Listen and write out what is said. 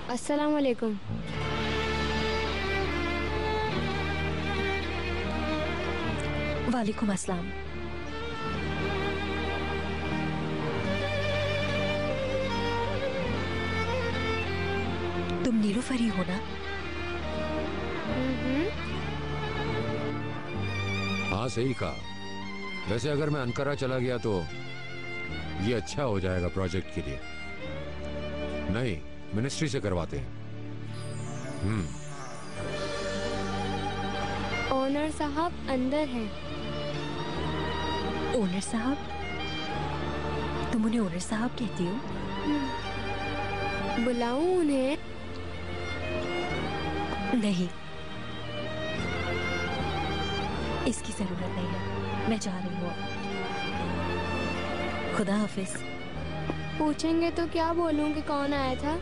अस्सलाम वालेकुम। वालेकुम अस्सलाम। तुम नीलूफरी हो ना? हाँ सही कहा। वैसे अगर मैं अंकारा चला गया तो ये अच्छा हो जाएगा प्रोजेक्ट के लिए। नहीं, मिनिस्ट्री से करवाते हैं। ओनर साहब अंदर हैं। ओनर साहब? तुम उन्हें ओनर साहब कहती हो? बुलाऊं उन्हें? नहीं, इसकी जरूरत नहीं है। मैं जा रही हूँ। खुदा हाफिज। पूछेंगे तो क्या बोलूं कि कौन आया था?